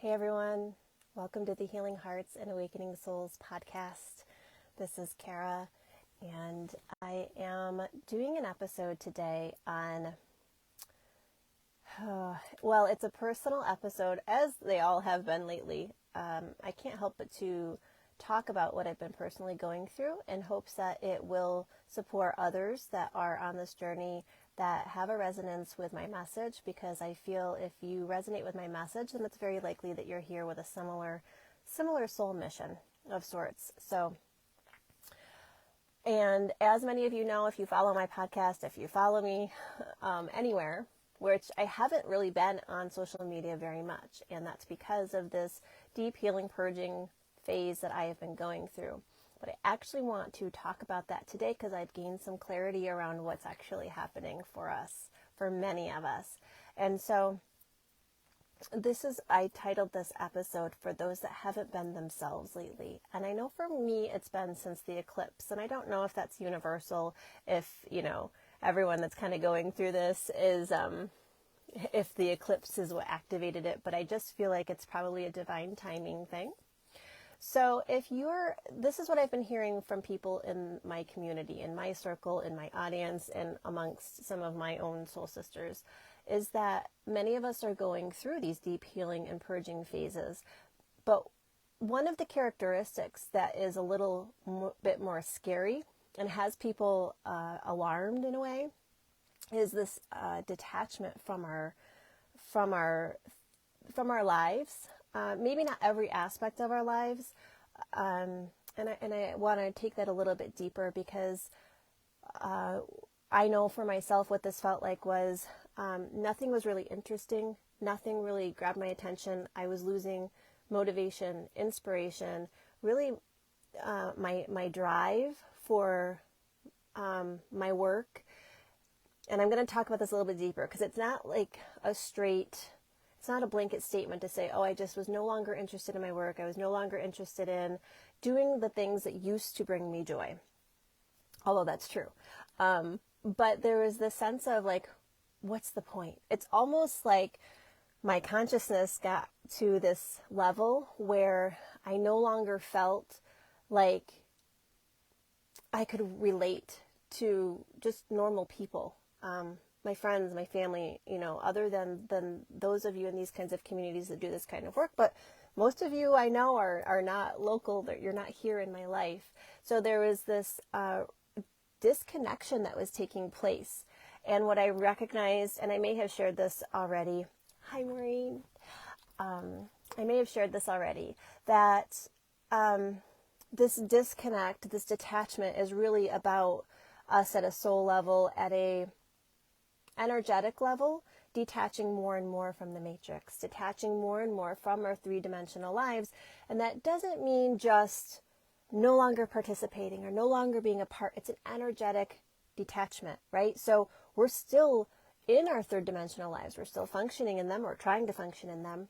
Hey everyone, welcome to the Healing Hearts and Awakening Souls podcast. This is Kara, and I am doing an episode today on, well, it's a personal episode, as they all have been lately. I can't help but to talk about what I've been personally going through in hopes that it will support others that are on this journey that have a resonance with my message, because I feel if you resonate with my message, then it's very likely that you're here with a similar soul mission of sorts. So, and as many of you know, if you follow my podcast, if you follow me anywhere, which I haven't really been on social media very much, and that's because of this deep healing purging phase that I have been going through. But I actually want to talk about that today because I've gained some clarity around what's actually happening for us, for many of us. And so I titled this episode for those that haven't been themselves lately. And I know for me, it's been since the eclipse. And I don't know if that's universal, if, everyone that's kind of going through this is, if the eclipse is what activated it. But I just feel like it's probably a divine timing thing. So this is what I've been hearing from people in my community, in my circle, in my audience, and amongst some of my own soul sisters, is that many of us are going through these deep healing and purging phases. But one of the characteristics that is a little bit more scary and has people alarmed in a way is this detachment from our lives. Maybe not every aspect of our lives, and I want to take that a little bit deeper because I know for myself what this felt like was nothing was really interesting, nothing really grabbed my attention. I was losing motivation, inspiration, really my drive for my work. And I'm going to talk about this a little bit deeper because it's not like it's not a blanket statement to say, oh, I just was no longer interested in my work. I was no longer interested in doing the things that used to bring me joy. Although that's true. But there was this sense of like, what's the point? It's almost like my consciousness got to this level where I no longer felt like I could relate to just normal people. My friends, my family, other than those of you in these kinds of communities that do this kind of work. But most of you I know are not local, that you're not here in my life. So there was this disconnection that was taking place. And what I recognized, and I may have shared this already. Hi, Maureen. I may have shared this already, that this disconnect, this detachment is really about us at a soul level, at a energetic level, detaching more and more from the matrix, detaching more and more from our three-dimensional lives. And that doesn't mean just no longer participating or no longer being a part. It's an energetic detachment, right? So we're still in our third-dimensional lives. We're still functioning in them. We're trying to function in them.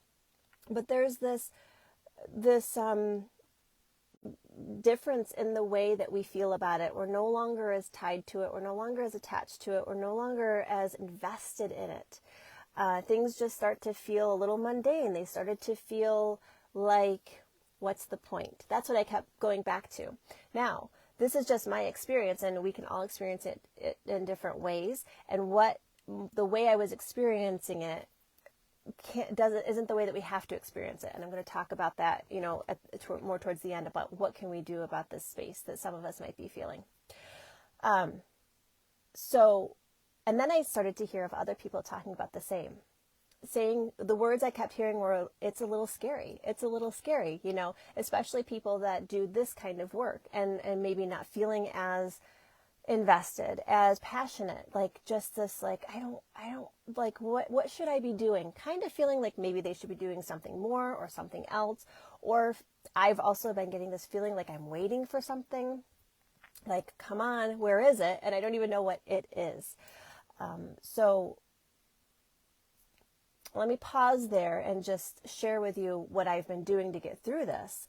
But there's this difference in the way that we feel about it. We're no longer as tied to it. We're no longer as attached to it. We're no longer as invested in it. Things just start to feel a little mundane. They started to feel like, what's the point? That's what I kept going back to. Now, this is just my experience, and we can all experience it in different ways. And the way I was experiencing it isn't the way that we have to experience it. And I'm going to talk about that, more towards the end, about what can we do about this space that some of us might be feeling. And then I started to hear of other people talking about the same, saying the words I kept hearing were, it's a little scary. It's a little scary, especially people that do this kind of work and maybe not feeling as invested, as passionate, like just this, like, I don't like, what should I be doing? Kind of feeling like maybe they should be doing something more or something else. Or I've also been getting this feeling like I'm waiting for something, like, come on, where is it? And I don't even know what it is. So let me pause there and just share with you what I've been doing to get through this.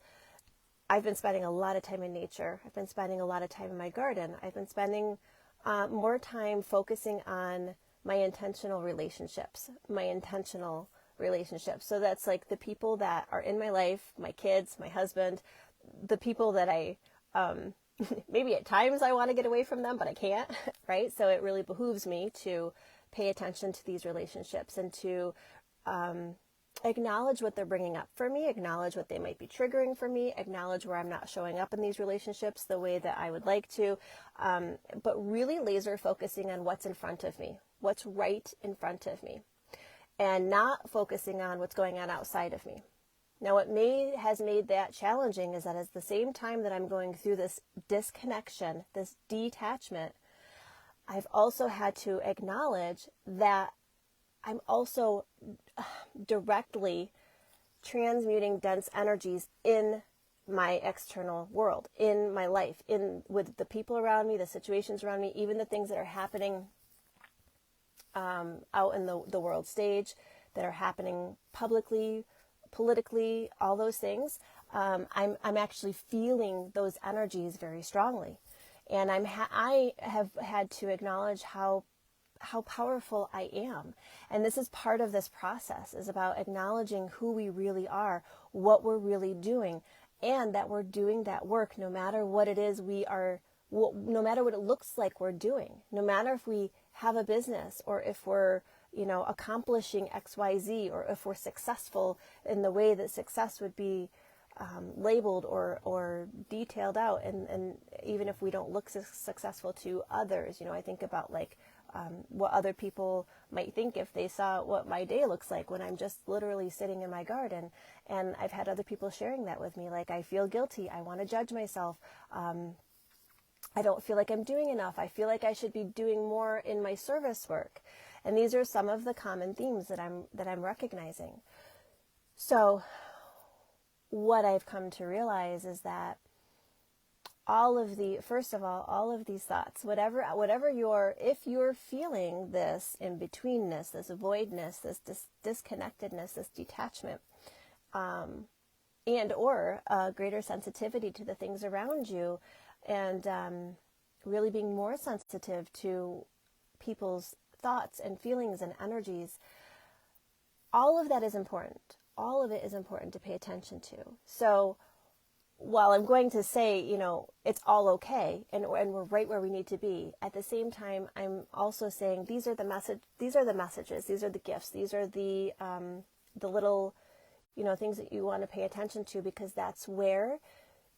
I've been spending a lot of time in nature. I've been spending a lot of time in my garden. I've been spending more time focusing on my intentional relationships, my intentional relationships. So that's like the people that are in my life, my kids, my husband, the people that I, maybe at times I want to get away from them, but I can't, right? So it really behooves me to pay attention to these relationships and to acknowledge what they're bringing up for me, acknowledge what they might be triggering for me, acknowledge where I'm not showing up in these relationships the way that I would like to, but really laser focusing on what's in front of me, what's right in front of me, and not focusing on what's going on outside of me. Now, what has made that challenging is that at the same time that I'm going through this disconnection, this detachment, I've also had to acknowledge that I'm also directly transmuting dense energies in my external world, in my life, with the people around me, the situations around me, even the things that are happening out in the world stage, that are happening publicly, politically, all those things. I'm actually feeling those energies very strongly, and I have had to acknowledge how powerful I am. And this is part of this process, is about acknowledging who we really are, what we're really doing, and that we're doing that work no matter what it is no matter what it looks like we're doing, no matter if we have a business or if we're, accomplishing XYZ, or if we're successful in the way that success would be labeled or detailed out. And even if we don't look successful to others, I think about what other people might think if they saw what my day looks like when I'm just literally sitting in my garden. And I've had other people sharing that with me, like, I feel guilty, I want to judge myself, I don't feel like I'm doing enough, I feel like I should be doing more in my service work. And these are some of the common themes that I'm recognizing. So what I've come to realize is that all of these thoughts, if you're feeling this in-betweenness, this voidness, this disconnectedness, this detachment, and or a greater sensitivity to the things around you, and really being more sensitive to people's thoughts and feelings and energies, all of that is important. All of it is important to pay attention to. So while I'm going to say, it's all okay and we're right where we need to be, at the same time, I'm also saying these are the messages, these are the gifts, these are the little, things that you want to pay attention to, because that's where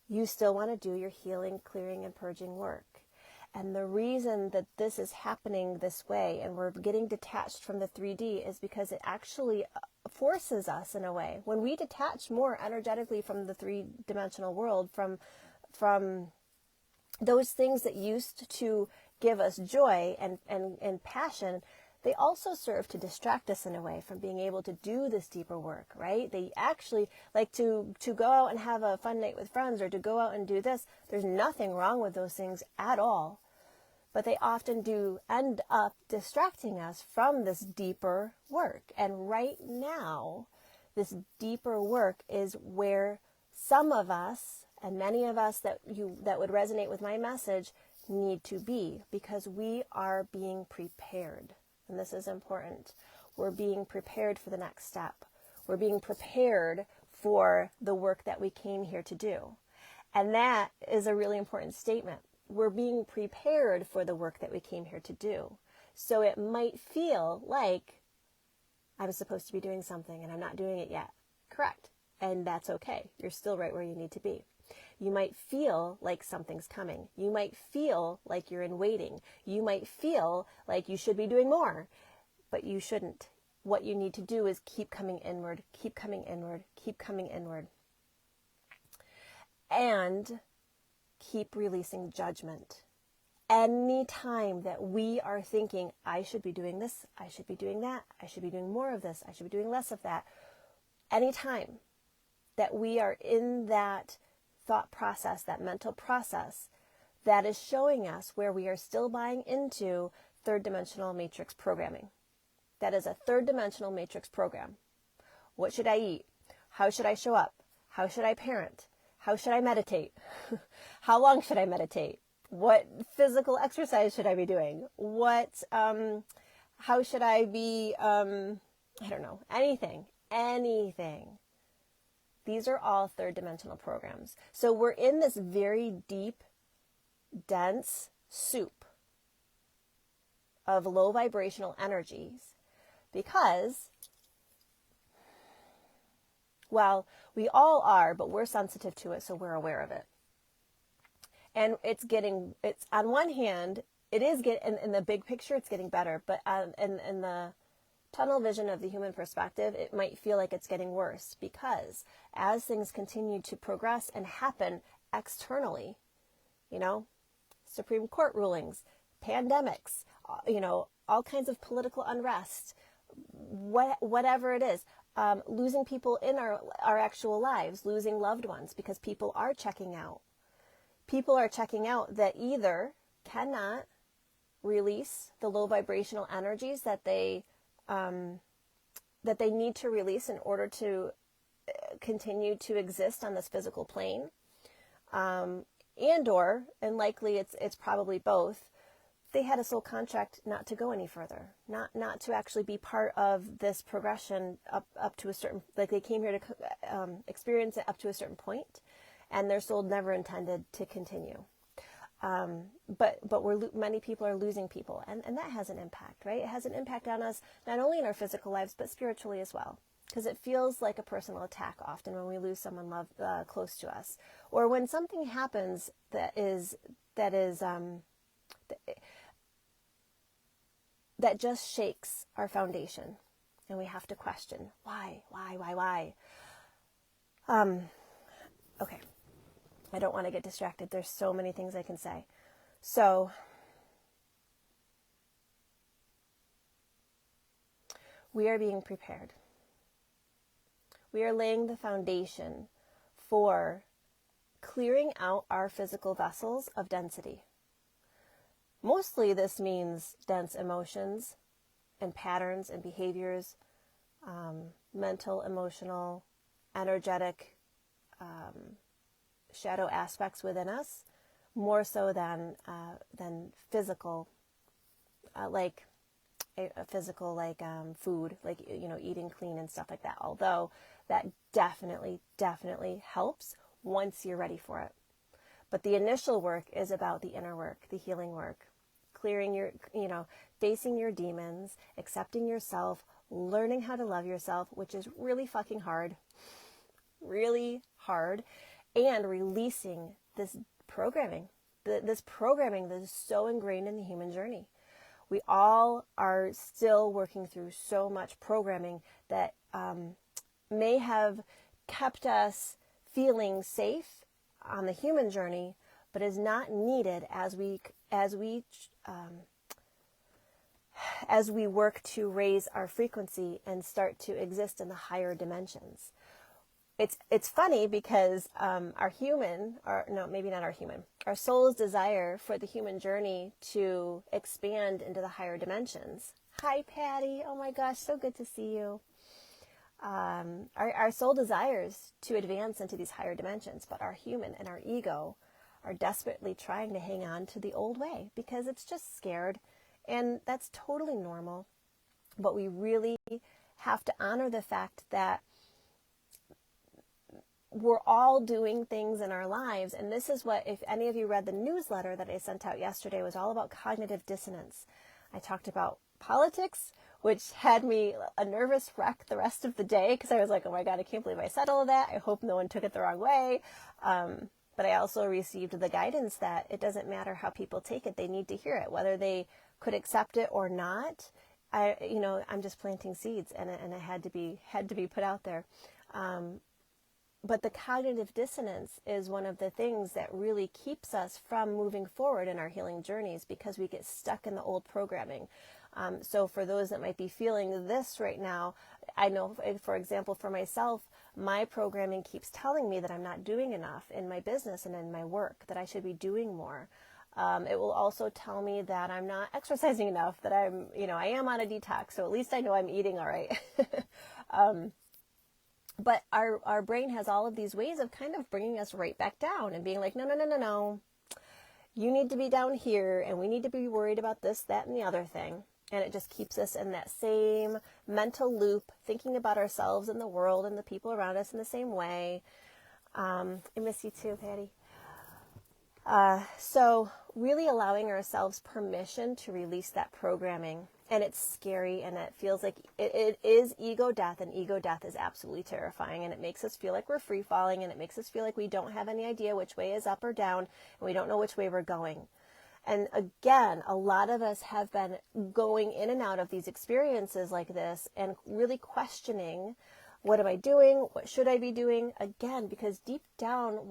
you still want to do your healing, clearing, and purging work. And the reason that this is happening this way and we're getting detached from the 3D is because it actually forces us, in a way. When we detach more energetically from the three-dimensional world, from those things that used to give us joy and passion, they also serve to distract us in a way from being able to do this deeper work, right? They actually, like, to go out and have a fun night with friends, or to go out and do this. There's nothing wrong with those things at all. But they often do end up distracting us from this deeper work. And right now, this deeper work is where some of us, and many of us that would resonate with my message, need to be, because we are being prepared. And this is important. We're being prepared for the next step. We're being prepared for the work that we came here to do. And that is a really important statement. We're being prepared for the work that we came here to do. So it might feel like I'm supposed to be doing something and I'm not doing it yet. Correct. And that's okay. You're still right where you need to be. You might feel like something's coming. You might feel like you're in waiting. You might feel like you should be doing more, but you shouldn't. What you need to do is keep coming inward, keep coming inward, keep coming inward. And keep releasing judgment. Any time that we are thinking, I should be doing this, I should be doing that, I should be doing more of this, I should be doing less of that, any time that we are in that thought process, that mental process, that is showing us where we are still buying into third dimensional matrix programming. That is a third dimensional matrix program. What should I eat? How should I show up? How should I parent? How should I meditate? How long should I meditate? What physical exercise should I be doing? How should I be I don't know, anything. These are all third dimensional programs. So we're in this very deep, dense soup of low vibrational energies because, well, we all are, but we're sensitive to it, so we're aware of it. And it's on one hand, it is getting, in the big picture, it's getting better, but in the tunnel vision of the human perspective, it might feel like it's getting worse because as things continue to progress and happen externally, Supreme Court rulings, pandemics, all kinds of political unrest, whatever it is, losing people in our actual lives, losing loved ones because people are checking out. People are checking out that either cannot release the low vibrational energies that they need to release in order to continue to exist on this physical plane, and likely it's probably both, they had a soul contract not to go any further, not to actually be part of this progression up to a certain, like they came here to experience it up to a certain point, and their soul never intended to continue. But many people are losing people, and that has an impact, right? It has an impact on us, not only in our physical lives, but spiritually as well, because it feels like a personal attack often when we lose someone close to us, or when something happens that just shakes our foundation, and we have to question why. Okay. I don't want to get distracted. There's so many things I can say. So, we are being prepared. We are laying the foundation for clearing out our physical vessels of density. Mostly this means dense emotions and patterns and behaviors, mental, emotional, energetic, shadow aspects within us, more so than physical, like food, like eating clean and stuff like that. Although that definitely helps once you're ready for it. But the initial work is about the inner work, the healing work, clearing your, facing your demons, accepting yourself, learning how to love yourself, which is really fucking hard, and releasing this programming that is so ingrained in the human journey. We all are still working through so much programming that may have kept us feeling safe on the human journey, but is not needed as we work to raise our frequency and start to exist in the higher dimensions. It's funny because our soul's desire for the human journey to expand into the higher dimensions. Hi, Patty. Oh my gosh, so good to see you. Our soul desires to advance into these higher dimensions, but our human and our ego are desperately trying to hang on to the old way because it's just scared, and that's totally normal. But we really have to honor the fact that we're all doing things in our lives, and this is what, if any of you read the newsletter that I sent out yesterday, was all about cognitive dissonance. I talked about politics, which had me a nervous wreck the rest of the day because I was like, oh my God, I can't believe I said all of that. I hope no one took it the wrong way. But I also received the guidance that it doesn't matter how people take it. They need to hear it, whether they could accept it or not. I'm just planting seeds, and it had to be put out there. But the cognitive dissonance is one of the things that really keeps us from moving forward in our healing journeys because we get stuck in the old programming. So for those that might be feeling this right now, I know, for example, for myself, my programming keeps telling me that I'm not doing enough in my business and in my work, that I should be doing more. It will also tell me that I'm not exercising enough, that I am on a detox, so at least I know I'm eating all right. But our brain has all of these ways of kind of bringing us right back down and being like, no. You need to be down here, and we need to be worried about this, that, and the other thing. And it just keeps us in that same mental loop, thinking about ourselves and the world and the people around us in the same way. I miss you too, Patty. So really allowing ourselves permission to release that programming. And it's scary, and it feels like it is ego death, and ego death is absolutely terrifying, and it makes us feel like we're free falling, and it makes us feel like we don't have any idea which way is up or down, and we don't know which way we're going. And again, a lot of us have been going in and out of these experiences like this and really questioning, what am I doing? What should I be doing? Again, because deep down,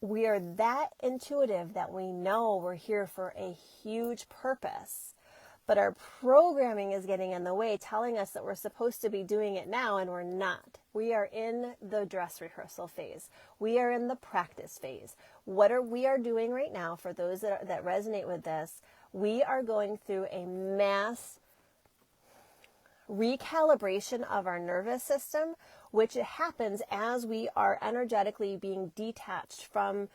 we are that intuitive that we know we're here for a huge purpose. But our programming is getting in the way, telling us that we're supposed to be doing it now, and we're not. We are in the dress rehearsal phase. We are in the practice phase. What we are doing right now, for those that resonate with this, we are going through a mass recalibration of our nervous system, which happens as we are energetically being detached from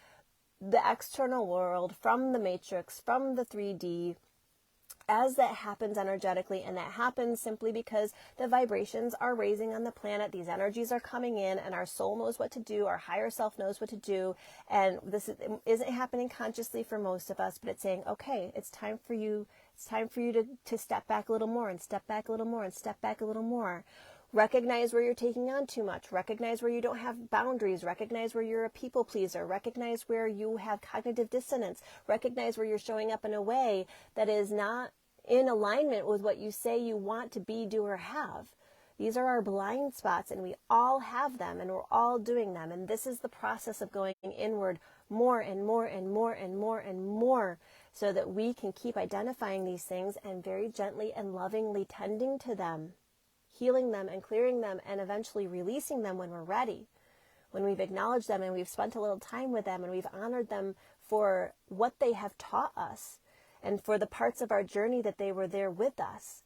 the external world, from the matrix, from the 3D. As that happens energetically, and that happens simply because the vibrations are raising on the planet, these energies are coming in, and our soul knows what to do, our higher self knows what to do, and this isn't happening consciously for most of us, but it's saying, okay, it's time for you to step back a little more, and step back a little more, and step back a little more. Recognize where you're taking on too much. Recognize where you don't have boundaries. Recognize where you're a people pleaser. Recognize where you have cognitive dissonance. Recognize where you're showing up in a way that is not in alignment with what you say you want to be, do, or have. These are our blind spots, and we all have them, and we're all doing them. And this is the process of going inward more and more and more and more and more, so that we can keep identifying these things and very gently and lovingly tending to them, healing them and clearing them, and eventually releasing them when we're ready, when we've acknowledged them and we've spent a little time with them and we've honored them for what they have taught us and for the parts of our journey that they were there with us.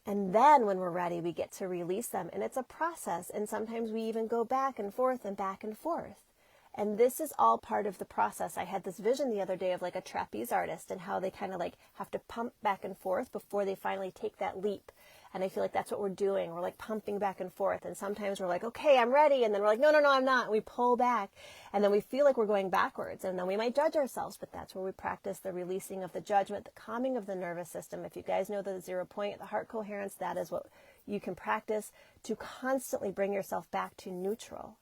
And then when we're ready, we get to release them. And it's a process. And sometimes we even go back and forth and back and forth. And this is all part of the process. I had this vision the other day of like a trapeze artist and how they kind of like have to pump back and forth before they finally take that leap. And I feel like that's what we're doing. We're like pumping back and forth. And sometimes we're like, okay, I'm ready. And then we're like, no, I'm not. And we pull back. And then we feel like we're going backwards. And then we might judge ourselves. But that's where we practice the releasing of the judgment, the calming of the nervous system. If you guys know the 0 point, the heart coherence, that is what you can practice to constantly bring yourself back to neutral.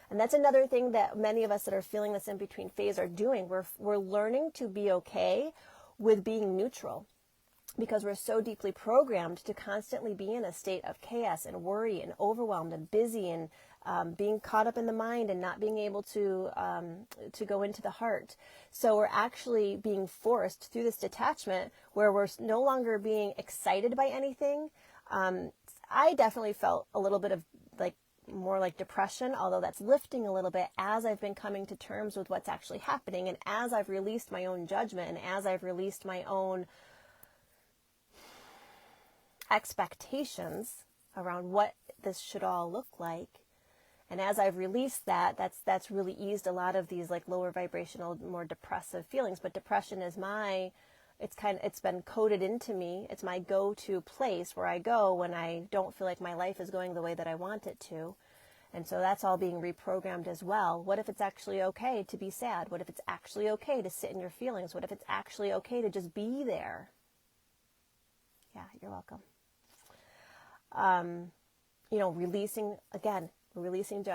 And that's another thing that many of us that are feeling this in-between phase are doing. We're learning to be okay with being neutral, because we're so deeply programmed to constantly be in a state of chaos and worry and overwhelmed and busy and being caught up in the mind and not being able to go into the heart. So we're actually being forced through this detachment where we're no longer being excited by anything. I definitely felt a little bit of more like depression, although that's lifting a little bit as I've been coming to terms with what's actually happening, and as I've released my own judgment, and as I've released my own expectations around what this should all look like. And as I've released that, that's really eased a lot of these like lower vibrational, more depressive feelings. But depression is it's been coded into me. It's my go-to place where I go when I don't feel like my life is going the way that I want it to. And so that's all being reprogrammed as well. What if it's actually okay to be sad? What if it's actually okay to sit in your feelings? What if it's actually okay to just be there? Yeah, you're welcome. Releasing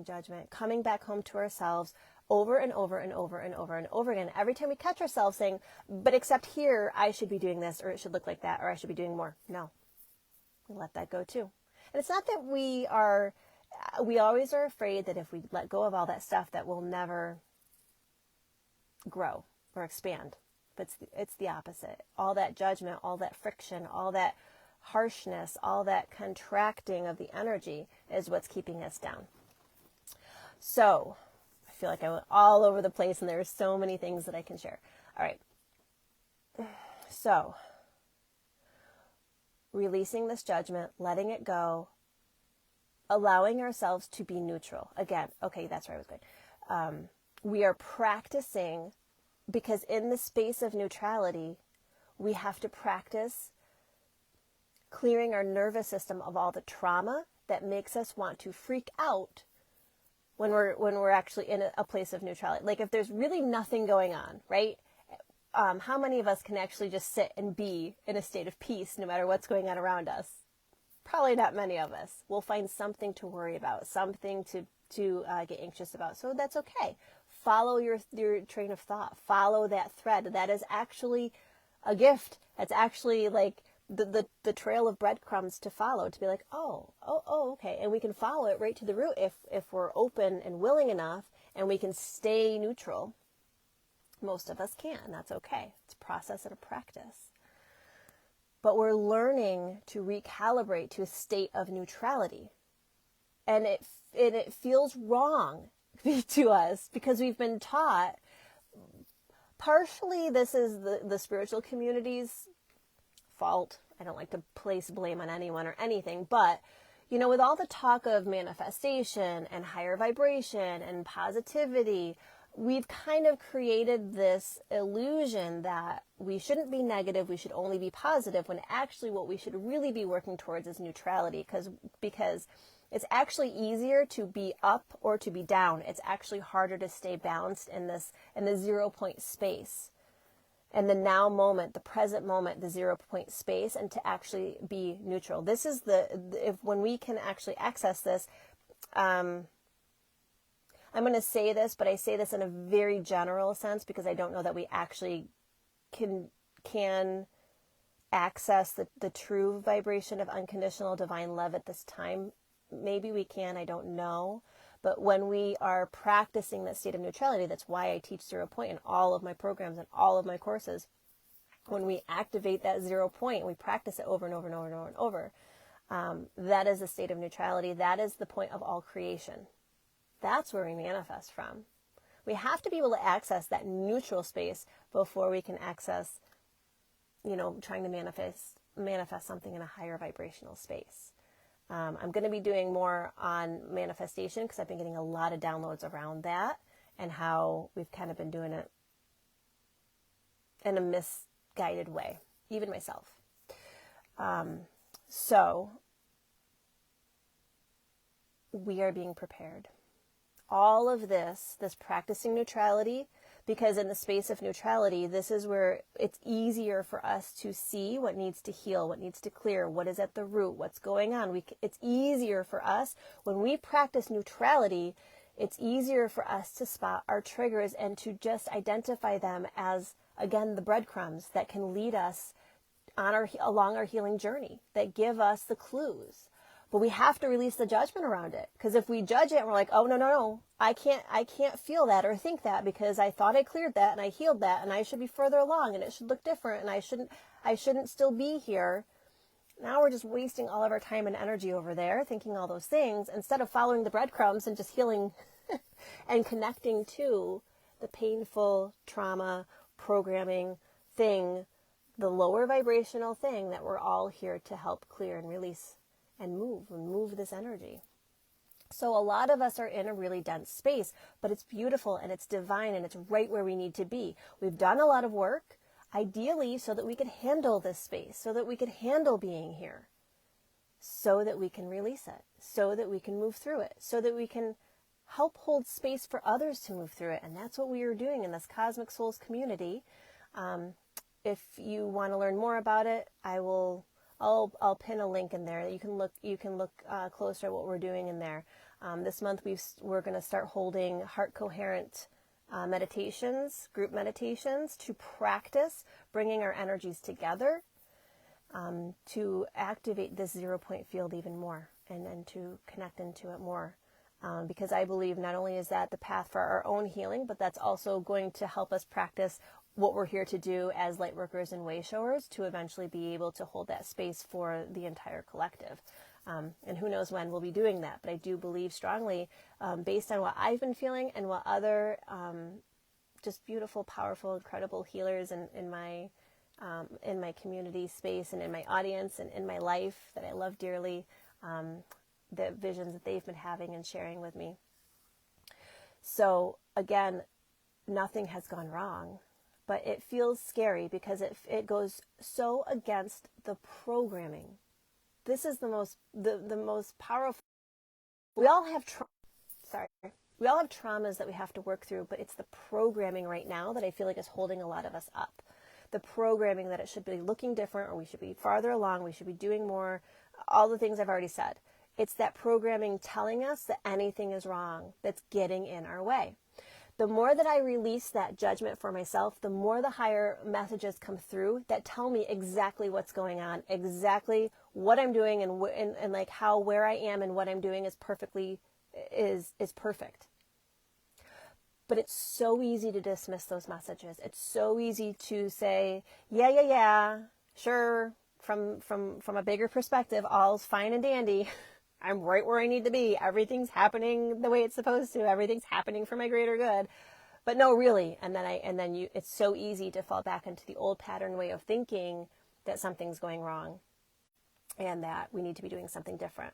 judgment, coming back home to ourselves over and over and over and over and over again. Every time we catch ourselves saying, but except here, I should be doing this, or it should look like that, or I should be doing more. No, we let that go too. And it's not that we always are afraid that if we let go of all that stuff that we'll never grow or expand. But it's the opposite. All that judgment, all that friction, all that harshness, all that contracting of the energy is what's keeping us down. So I feel like I went all over the place and there are so many things that I can share. All right. So releasing this judgment, letting it go, allowing ourselves to be neutral. Again, okay, that's where I was going. We are practicing, because in the space of neutrality, We have to practice clearing our nervous system of all the trauma that makes us want to freak out when we're actually in a place of neutrality. Like if there's really nothing going on, right? How many of us can actually just sit and be in a state of peace no matter what's going on around us? Probably not many of us. We'll find something to worry about, something to get anxious about. So that's okay. Follow your train of thought. Follow that thread. That is actually a gift. That's actually like the trail of breadcrumbs to follow, to be like, oh, okay. And we can follow it right to the root if we're open and willing enough, and we can stay neutral. Most of us can. That's okay. It's a process and a practice. But we're learning to recalibrate to a state of neutrality. And it feels wrong to us because we've been taught, partially this is the spiritual community's fault. I don't like to place blame on anyone or anything, but with all the talk of manifestation and higher vibration and positivity, we've kind of created this illusion that we shouldn't be negative, we should only be positive, when actually what we should really be working towards is neutrality, because it's actually easier to be up or to be down. It's actually harder to stay balanced in the 0 point space, and the now moment, the present moment, the 0 point space, and to actually be neutral. This is when we can actually access this. I'm going to say this, but I say this in a very general sense because I don't know that we actually can access the true vibration of unconditional divine love at this time. Maybe we can, I don't know. But when we are practicing that state of neutrality, that's why I teach 0 point in all of my programs and all of my courses. When we activate that 0 point and we practice it over and over and over and over and over, that is a state of neutrality. That is the point of all creation. That's where we manifest from. We have to be able to access that neutral space before we can access, trying to manifest something in a higher vibrational space. I'm going to be doing more on manifestation because I've been getting a lot of downloads around that and how we've kind of been doing it in a misguided way, even myself. So we are being prepared. All of this practicing neutrality, because in the space of neutrality, this is where it's easier for us to see what needs to heal, what needs to clear, what is at the root, what's going on. It's easier for us when we practice neutrality. It's easier for us to spot our triggers and to just identify them as, again, the breadcrumbs that can lead us along our healing journey, that give us the clues. But we have to release the judgment around it, because if we judge it and we're like, oh, no, I can't feel that or think that because I thought I cleared that and I healed that and I should be further along and it should look different and I shouldn't still be here. Now we're just wasting all of our time and energy over there thinking all those things instead of following the breadcrumbs and just healing and connecting to the painful trauma programming thing, the lower vibrational thing that we're all here to help clear and release and move this energy. So a lot of us are in a really dense space, but it's beautiful and it's divine and it's right where we need to be. We've done a lot of work, ideally, so that we could handle this space, so that we could handle being here, so that we can release it, so that we can move through it, so that we can help hold space for others to move through it. And that's what we are doing in this Cosmic Souls community. If you want to learn more about it, I'll pin a link in there. You can look closer at what we're doing in there. This month we're going to start holding heart coherent meditations, group meditations, to practice bringing our energies together, to activate this 0 point field even more and to connect into it more. Because I believe not only is that the path for our own healing, but that's also going to help us practice what we're here to do as light workers and way showers, to eventually be able to hold that space for the entire collective. And who knows when we'll be doing that. But I do believe strongly, based on what I've been feeling and what other just beautiful, powerful, incredible healers in my community space and in my audience and in my life that I love dearly, the visions that they've been having and sharing with me. So again, nothing has gone wrong. but it feels scary because it goes so against the programming. This is the most powerful. We all have we all have traumas that we have to work through, but it's the programming right now that I feel like is holding a lot of us up. The programming that it should be looking different, or we should be farther along, we should be doing more, all the things I've already said. It's that programming telling us that anything is wrong that's getting in our way. The more that I release that judgment for myself, the more the higher messages come through that tell me exactly what's going on, exactly what I'm doing, and like how, where I am and what I'm doing is perfect. But it's so easy to dismiss those messages. It's so easy to say, yeah, sure, from a bigger perspective, all's fine and dandy. I'm right where I need to be. Everything's happening the way it's supposed to. Everything's happening for my greater good. But no, really. And then it's so easy to fall back into the old pattern way of thinking that something's going wrong and that we need to be doing something different.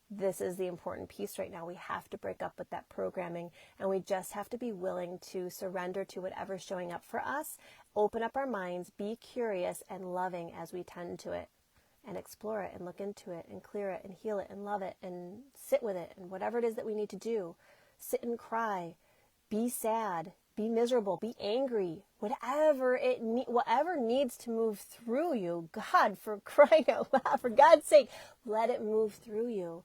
This is the important piece right now. We have to break up with that programming, and we just have to be willing to surrender to whatever's showing up for us, open up our minds, be curious and loving as we tend to it, and explore it and look into it and clear it and heal it and love it and sit with it, and whatever it is that we need to do. Sit and cry, be sad, be miserable, be angry, whatever needs to move through you. God, for crying out loud, for God's sake, let it move through you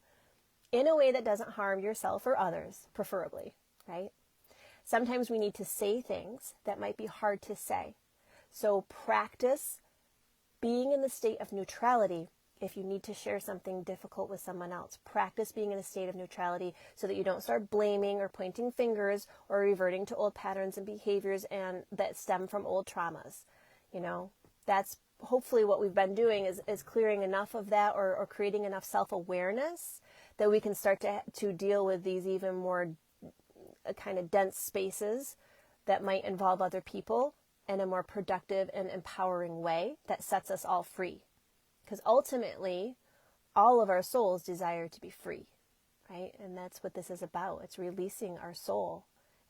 in a way that doesn't harm yourself or others, preferably, right? Sometimes we need to say things that might be hard to say. So practice being in the state of neutrality if you need to share something difficult with someone else. Practice being in a state of neutrality so that you don't start blaming or pointing fingers or reverting to old patterns and behaviors and that stem from old traumas. That's hopefully what we've been doing is clearing enough of that or creating enough self-awareness that we can start to deal with these even more kind of dense spaces that might involve other people in a more productive and empowering way that sets us all free. Because ultimately, all of our souls desire to be free, right? And that's what this is about. It's releasing our soul,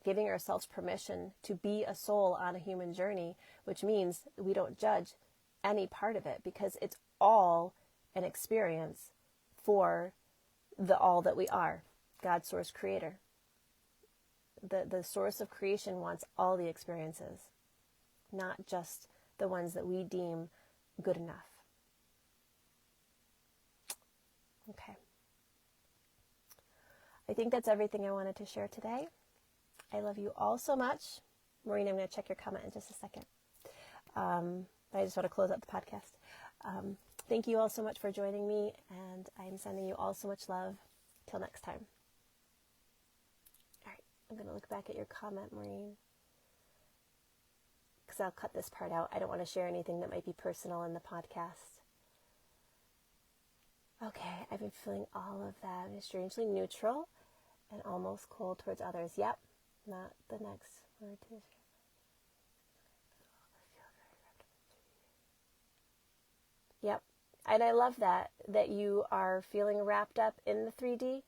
giving ourselves permission to be a soul on a human journey, which means we don't judge any part of it because it's all an experience for the all that we are, God, source, creator. The source of creation wants all the experiences, not just the ones that we deem good enough. Okay. I think that's everything I wanted to share today. I love you all so much. Maureen, I'm going to check your comment in just a second. I just want to close out the podcast. Thank you all so much for joining me, and I'm sending you all so much love. Till next time. All right, I'm going to look back at your comment, Maureen, because I'll cut this part out. I don't want to share anything that might be personal in the podcast. Okay, I've been feeling all of that. I'm strangely neutral and almost cold towards others. Yep, not the next word. Yep. And I love that you are feeling wrapped up in the 3D.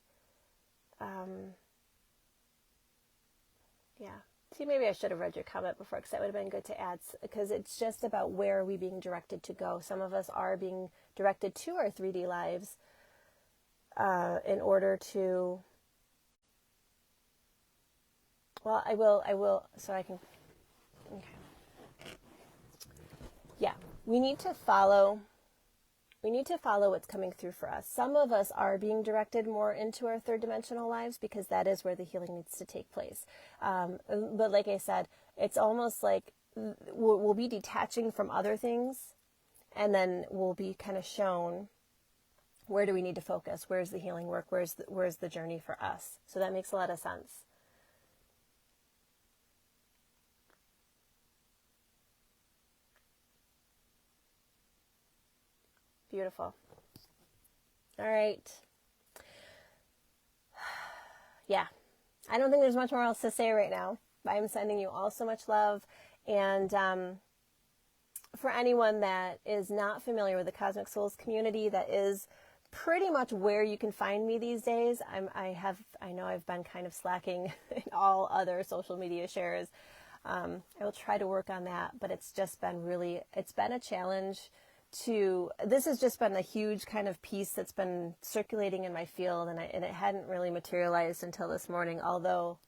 Yeah. See, maybe I should have read your comment before because that would have been good to add, because it's just about where are we being directed to go. Some of us are being directed to our 3D lives in order to, well, I will, so I can, okay. Yeah, we need to follow what's coming through for us. Some of us are being directed more into our third dimensional lives because that is where the healing needs to take place. But like I said, it's almost like we'll be detaching from other things, and then we'll be kind of shown where do we need to focus? Where's the healing work? Where's the journey for us? So that makes a lot of sense. Beautiful. All right. Yeah. I don't think there's much more else to say right now. I'm sending you all so much love. And for anyone that is not familiar with the Cosmic Souls community, that is pretty much where you can find me these days. I know I've been kind of slacking in all other social media shares. I will try to work on that, but it's been a challenge this has just been a huge kind of piece that's been circulating in my field, and it hadn't really materialized until this morning, although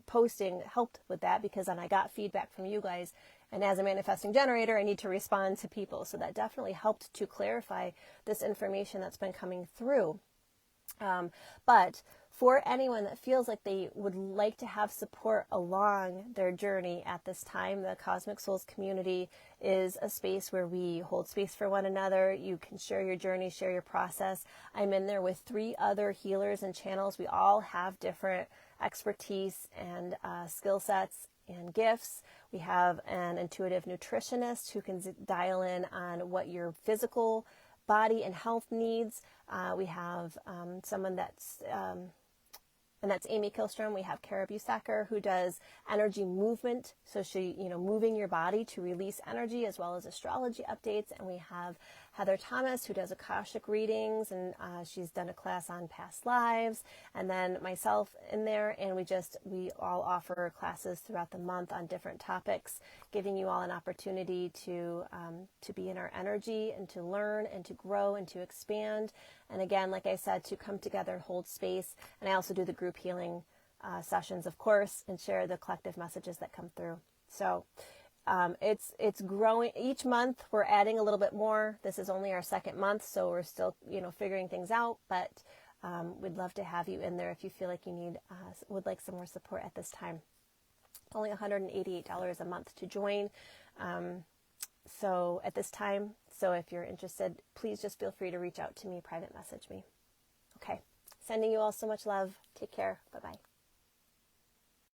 posting helped with that because then I got feedback from you guys, and as a manifesting generator, I need to respond to people. So that definitely helped to clarify this information that's been coming through. But for anyone that feels like they would like to have support along their journey at this time, the Cosmic Souls community is a space where we hold space for one another. You can share your journey, share your process. I'm in there with 3 other healers and channels. We all have different expertise and skill sets and gifts. We have an intuitive nutritionist who can dial in on what your physical body and health needs. We have someone and that's Amy Kilstrom. We have Kara Busacker, who does energy movement. So she, moving your body to release energy, as well as astrology updates. And we have Heather Thomas, who does Akashic readings, and she's done a class on past lives. And then myself in there, and we all offer classes throughout the month on different topics, giving you all an opportunity to be in our energy and to learn and to grow and to expand. And again, like I said, to come together and hold space. And I also do the group healing sessions, of course, and share the collective messages that come through. So it's growing each month. We're adding a little bit more. This is only our 2nd month, so we're still figuring things out. But we'd love to have you in there if you feel like you would like some more support at this time. Only $188 a month to join. So at this time, so if you're interested, please just feel free to reach out to me, private message me. Okay. Sending you all so much love. Take care. Bye-bye.